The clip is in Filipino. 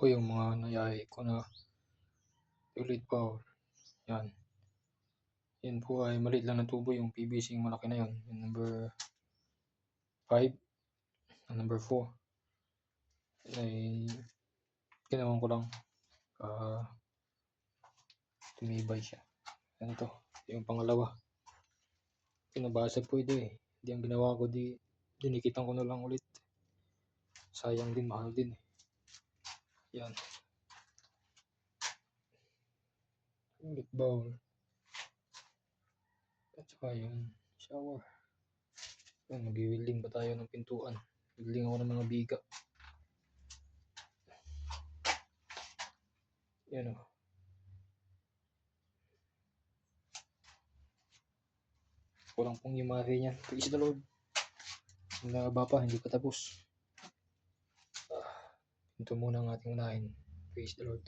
ko yung mga nayahe ko na ulit power. Yan. Yan po ay maliit lang na tubo, yung PVC yung malaki na yun. Yung number 5 and number 4 ay ginawan ko lang tumibay siya. Yan to. Yung pangalawa. Pinabasag po ito eh. Hindi ang ginawa ko, dinikitan ko na lang ulit. Sayang din, mahal din eh. Yan. Ulit bowl. At saka yung shower. Yan, mag-welding ba tayo ng pintuan? Welding ako ng mga biga. Yan o. Kulang pong yung mga niyan. Praise the Lord. Nagaba pa, hindi pa tapos. Ito muna ang ating unahin. Praise the Lord.